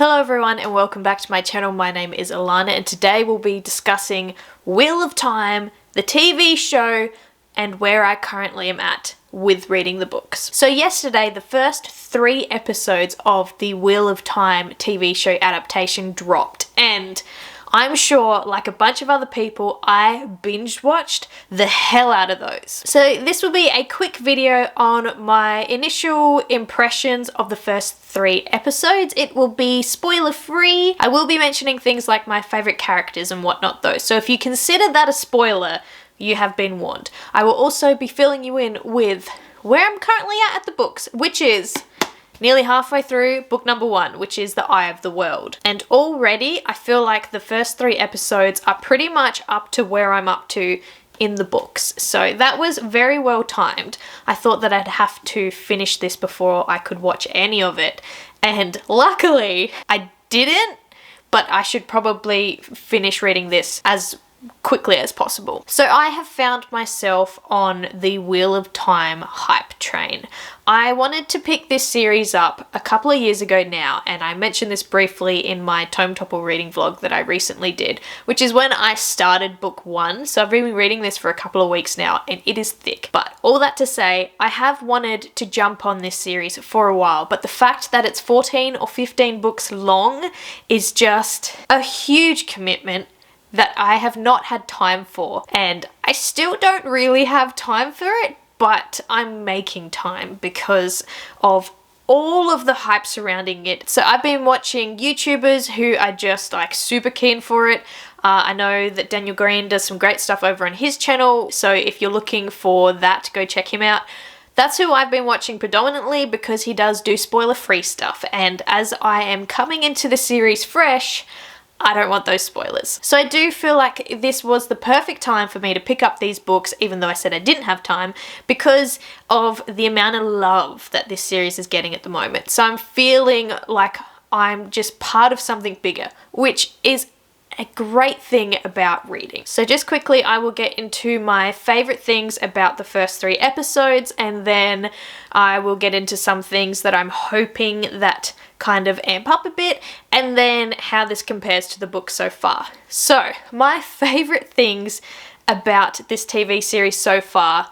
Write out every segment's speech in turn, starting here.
Hello everyone and welcome back to my channel. My name is Alana and today we'll be discussing Wheel of Time, the TV show, and where I currently am at with reading the books. So yesterday, the first 3 episodes of the Wheel of Time TV show adaptation dropped, and I'm sure, like a bunch of other people, I binge watched the hell out of those. So this will be a quick video on my initial impressions of the first 3 episodes. It will be spoiler free. I will be mentioning things like my favorite characters and whatnot though. So if you consider that a spoiler, you have been warned. I will also be filling you in with where I'm currently at the books, which is nearly halfway through book number 1, which is The Eye of the World. And already I feel like the first 3 episodes are pretty much up to where I'm up to in the books. So that was very well timed. I thought that I'd have to finish this before I could watch any of it. And luckily I didn't, but I should probably finish reading this as quickly as possible. So I have found myself on the Wheel of Time hype train. I wanted to pick this series up a couple of years ago now, and I mentioned this briefly in my Tome Topple reading vlog that I recently did, which is when I started book 1. So I've been reading this for a couple of weeks now and it is thick. But all that to say, I have wanted to jump on this series for a while, but the fact that it's 14 or 15 books long is just a huge commitment that I have not had time for, and I still don't really have time for it, but I'm making time because of all of the hype surrounding it. So I've been watching YouTubers who are just like super keen for it. I know that Daniel Green does some great stuff over on his channel, so if you're looking for that, go check him out. That's who I've been watching predominantly because he does do spoiler-free stuff, and as I am coming into the series fresh, I don't want those spoilers. So I do feel like this was the perfect time for me to pick up these books, even though I said I didn't have time, because of the amount of love that this series is getting at the moment. So I'm feeling like I'm just part of something bigger, which is a great thing about reading. So just quickly, I will get into my favorite things about the first 3 episodes, and then I will get into some things that I'm hoping that kind of amp up a bit, and then how this compares to the book so far. So my favorite things about this TV series so far,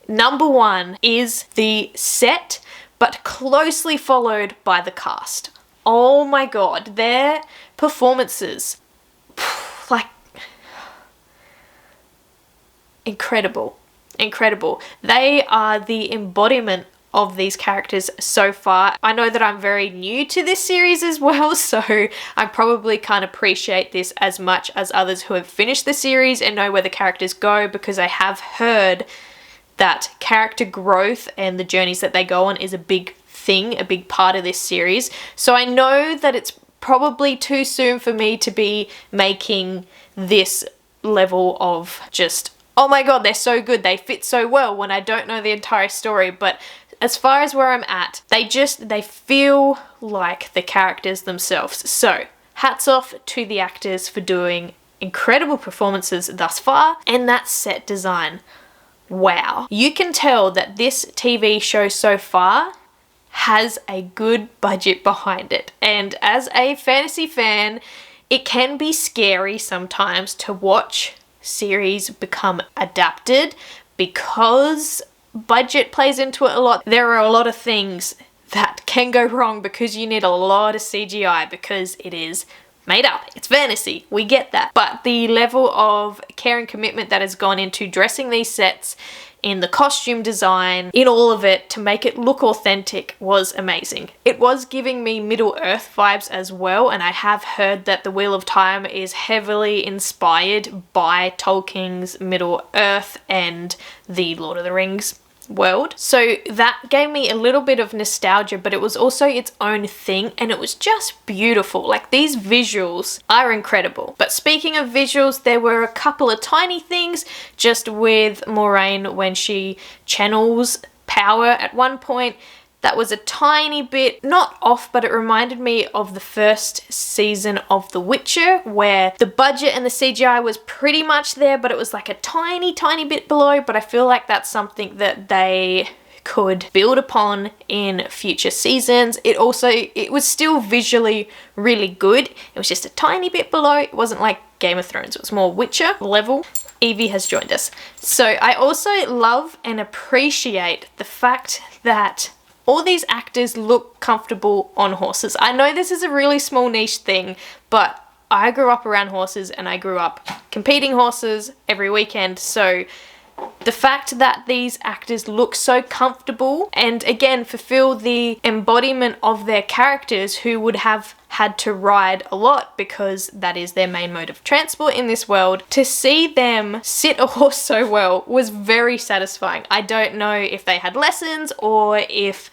number 1 is the set, but closely followed by the cast. Oh my god, their performances, like, incredible. They are the embodiment of these characters so far. I know that I'm very new to this series as well, so I probably can't appreciate this as much as others who have finished the series and know where the characters go, because I have heard that character growth and the journeys that they go on is a big thing, a big part of this series. So I know that it's probably too soon for me to be making this level of just, oh my god, they're so good, they fit so well, when I don't know the entire story. But as far as where I'm at, they feel like the characters themselves. So hats off to the actors for doing incredible performances thus far, and that set design. Wow. You can tell that this TV show so far has a good budget behind it. And as a fantasy fan, it can be scary sometimes to watch series become adapted because budget plays into it a lot. There are a lot of things that can go wrong because you need a lot of CGI because it is made up. It's fantasy. We get that. But the level of care and commitment that has gone into dressing these sets, in the costume design, in all of it, to make it look authentic was amazing. It was giving me Middle-earth vibes as well, and I have heard that the Wheel of Time is heavily inspired by Tolkien's Middle-earth and the Lord of the Rings world. So that gave me a little bit of nostalgia, but it was also its own thing, and it was just beautiful. Like, these visuals are incredible. But speaking of visuals, there were a couple of tiny things just with Moraine when she channels power at one point. That was a tiny bit, not off, but it reminded me of the first season of The Witcher, where the budget and the CGI was pretty much there, but it was like a tiny bit below. But I feel like that's something that they could build upon in future seasons. It was still visually really good. It was just a tiny bit below. It wasn't like Game of Thrones, it was more Witcher level. Evie has joined us. So I also love and appreciate the fact that all these actors look comfortable on horses. I know this is a really small niche thing, but I grew up around horses and I grew up competing horses every weekend. So the fact that these actors look so comfortable and again fulfill the embodiment of their characters who would have had to ride a lot because that is their main mode of transport in this world, to see them sit a horse so well was very satisfying. I don't know if they had lessons or if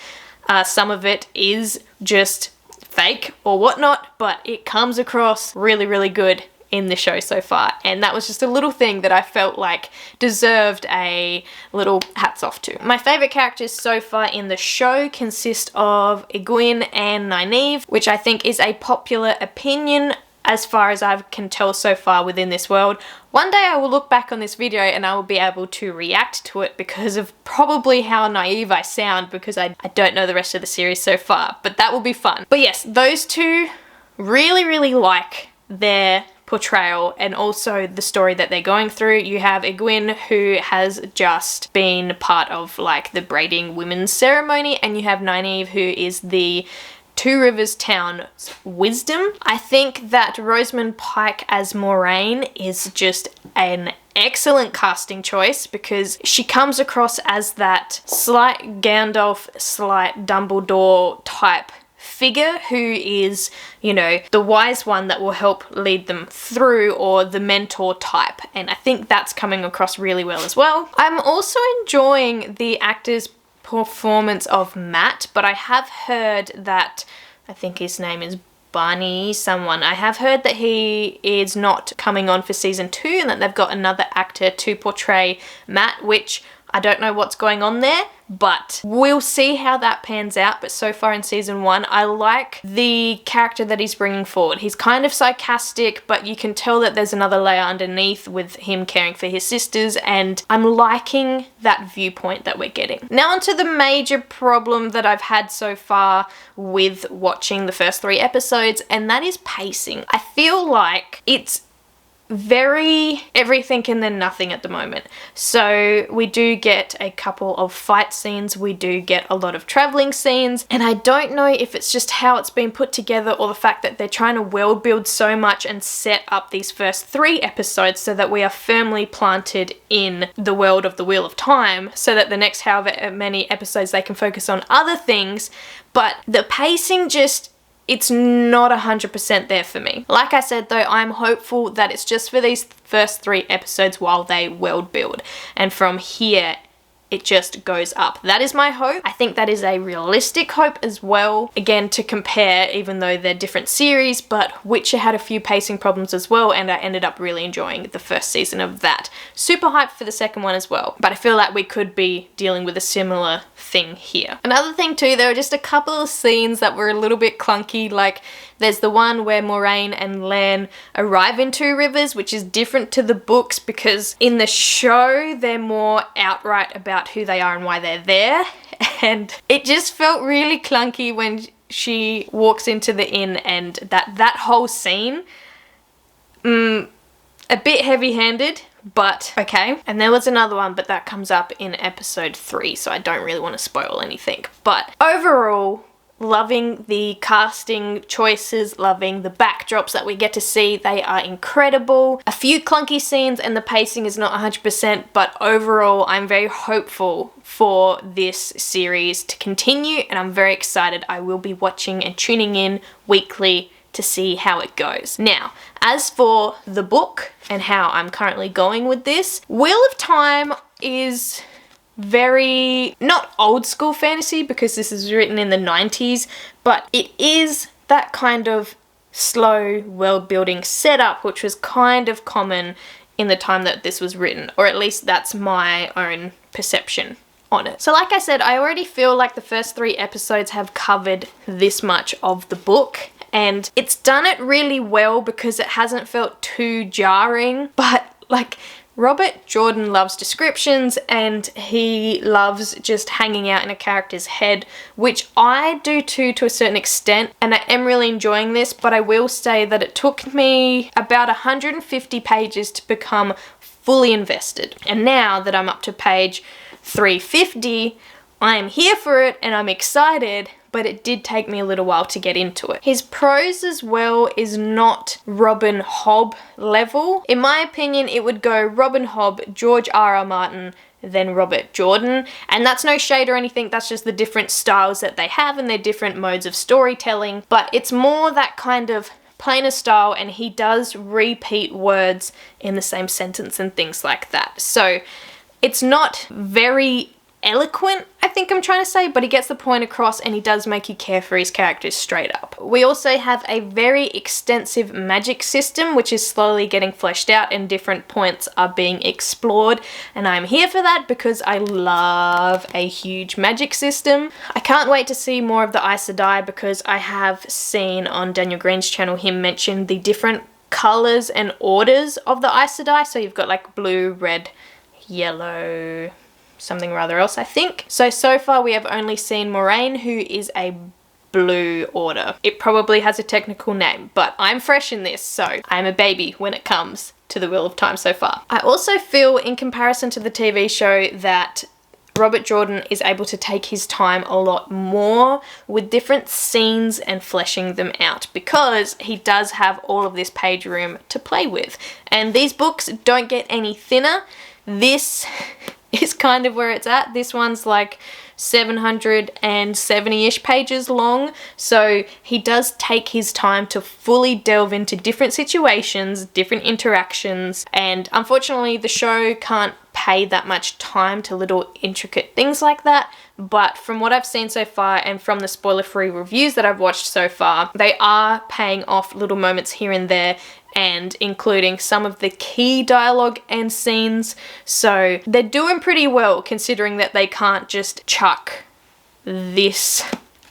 some of it is just fake or whatnot, but it comes across really, really good in the show so far, and that was just a little thing that I felt like deserved a little hats off to. My favourite characters so far in the show consist of Egwene and Nynaeve, which I think is a popular opinion as far as I can tell so far within this world. One day I will look back on this video and I will be able to react to it because of probably how naive I sound, because I don't know the rest of the series so far, but that will be fun. But yes, those two really, really like their portrayal and also the story that they're going through. You have Egwene, who has just been part of like the braiding women's ceremony, and you have Nynaeve, who is the Two Rivers town's wisdom. I think that Rosamund Pike as Moraine is just an excellent casting choice because she comes across as that slight Gandalf, slight Dumbledore type figure who is, you know, the wise one that will help lead them through, or the mentor type, and I think that's coming across really well as well. I'm also enjoying the actor's performance of Matt, but I have heard that, I think his name is Barney someone, I have heard that he is not coming on for season 2 and that they've got another actor to portray Matt, which I don't know what's going on there, but we'll see how that pans out. But so far in season 1, I like the character that he's bringing forward. He's kind of sarcastic, but you can tell that there's another layer underneath with him caring for his sisters, and I'm liking that viewpoint that we're getting. Now onto the major problem that I've had so far with watching the first 3 episodes, and that is pacing. I feel like it's very everything and then nothing at the moment. So we do get a couple of fight scenes, we do get a lot of traveling scenes, and I don't know if it's just how it's been put together or the fact that they're trying to world build so much and set up these first 3 episodes so that we are firmly planted in the world of the Wheel of Time, so that the next however many episodes they can focus on other things, but the pacing just, it's not 100% there for me. Like I said though, I'm hopeful that it's just for these first 3 episodes while they world build, and from here it just goes up. That is my hope. I think that is a realistic hope as well. Again, to compare, even though they're different series, but Witcher had a few pacing problems as well, and I ended up really enjoying the first season of that. Super hyped for the second one as well, but I feel like we could be dealing with a similar thing here. Another thing too, there were just a couple of scenes that were a little bit clunky, like there's the one where Moraine and Lan arrive in Two Rivers, which is different to the books because in the show they're more outright about who they are and why they're there, and it just felt really clunky when she walks into the inn, and that whole scene, a bit heavy-handed, but okay. And there was another one, but that comes up in episode 3, so I don't really want to spoil anything. But overall, loving the casting choices, loving the backdrops that we get to see. They are incredible. A few clunky scenes and the pacing is not 100%, but overall I'm very hopeful for this series to continue, and I'm very excited. I will be watching and tuning in weekly to see how it goes. Now, as for the book and how I'm currently going with this, Wheel of Time is very, not old school fantasy because this is written in the 90s, but it is that kind of slow world building setup which was kind of common in the time that this was written, or at least that's my own perception on it. So like I said, I already feel like the first 3 episodes have covered this much of the book, and it's done it really well because it hasn't felt too jarring, but like Robert Jordan loves descriptions and he loves just hanging out in a character's head, which I do too to a certain extent, and I am really enjoying this, but I will say that it took me about 150 pages to become fully invested. And now that I'm up to page 350, I am here for it and I'm excited, but it did take me a little while to get into it. His prose as well is not Robin Hobb level. In my opinion, it would go Robin Hobb, George R.R. Martin, then Robert Jordan. And that's no shade or anything, that's just the different styles that they have and their different modes of storytelling. But it's more that kind of plainer style, and he does repeat words in the same sentence and things like that. So it's not very eloquent, I think I'm trying to say, but he gets the point across and he does make you care for his characters straight up. We also have a very extensive magic system which is slowly getting fleshed out and different points are being explored, and I'm here for that because I love a huge magic system. I can't wait to see more of the Aes Sedai because I have seen on Daniel Green's channel him mention the different colours and orders of the Aes Sedai. So you've got like blue, red, yellow, something rather else, I think. So far we have only seen Moraine, who is a blue order. It probably has a technical name, but I'm fresh in this, so I'm a baby when it comes to the Wheel of Time so far. I also feel, in comparison to the TV show, that Robert Jordan is able to take his time a lot more with different scenes and fleshing them out because he does have all of this page room to play with. And these books don't get any thinner. This is kind of where it's at. This one's like 770-ish pages long, so he does take his time to fully delve into different situations, different interactions, and unfortunately the show can't pay that much time to little intricate things like that. But from what I've seen so far and from the spoiler-free reviews that I've watched so far, they are paying off little moments here and there and including some of the key dialogue and scenes. So they're doing pretty well considering that they can't just chuck this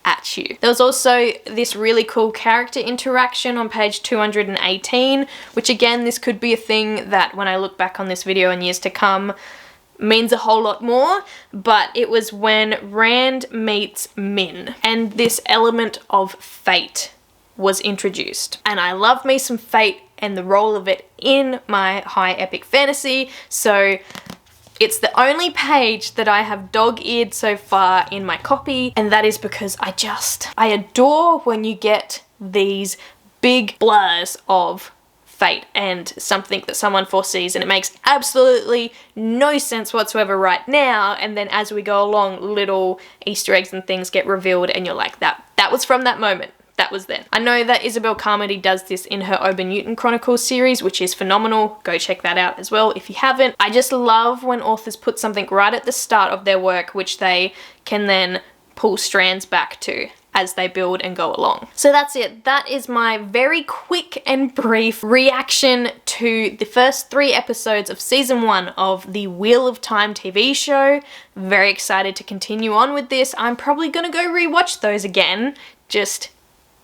at you. There was also this really cool character interaction on page 218, which again, this could be a thing that when I look back on this video in years to come means a whole lot more, but it was when Rand meets Min and this element of fate was introduced. And I love me some fate and the role of it in my high epic fantasy, so it's the only page that I have dog-eared so far in my copy, and that is because I adore when you get these big blurs of fate and something that someone foresees and it makes absolutely no sense whatsoever right now, and then as we go along little Easter eggs and things get revealed and you're like, that was from that moment. That was then. I know that Isabel Carmody does this in her Ober Newton Chronicles series, which is phenomenal. Go check that out as well if you haven't. I just love when authors put something right at the start of their work, which they can then pull strands back to as they build and go along. So that's it. That is my very quick and brief reaction to the first 3 episodes of season 1 of the Wheel of Time TV show. Very excited to continue on with this. I'm probably gonna go rewatch those again, just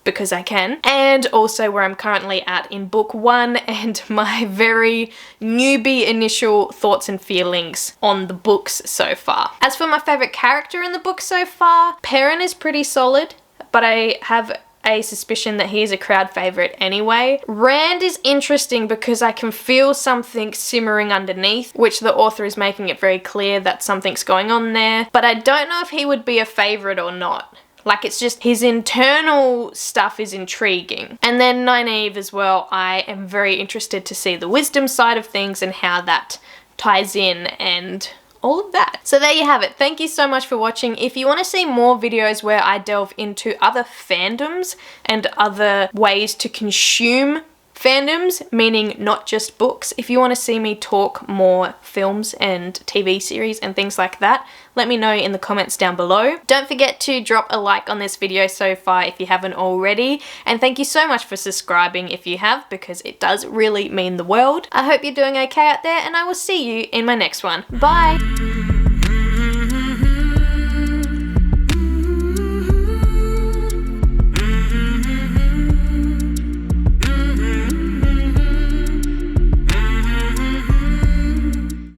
because I can, and also where I'm currently at in book 1 and my very newbie initial thoughts and feelings on the books so far. As for my favourite character in the book so far, Perrin is pretty solid, but I have a suspicion that he is a crowd favourite anyway. Rand is interesting because I can feel something simmering underneath, which the author is making it very clear that something's going on there, but I don't know if he would be a favourite or not. Like, it's just his internal stuff is intriguing. And then Nynaeve as well, I am very interested to see the wisdom side of things and how that ties in and all of that. So there you have it. Thank you so much for watching. If you want to see more videos where I delve into other fandoms and other ways to consume fandoms, meaning not just books, if you want to see me talk more films and TV series and things like that, let me know in the comments down below. Don't forget to drop a like on this video so far if you haven't already, and thank you so much for subscribing if you have, because it does really mean the world. I hope you're doing okay out there, and I will see you in my next one. Bye!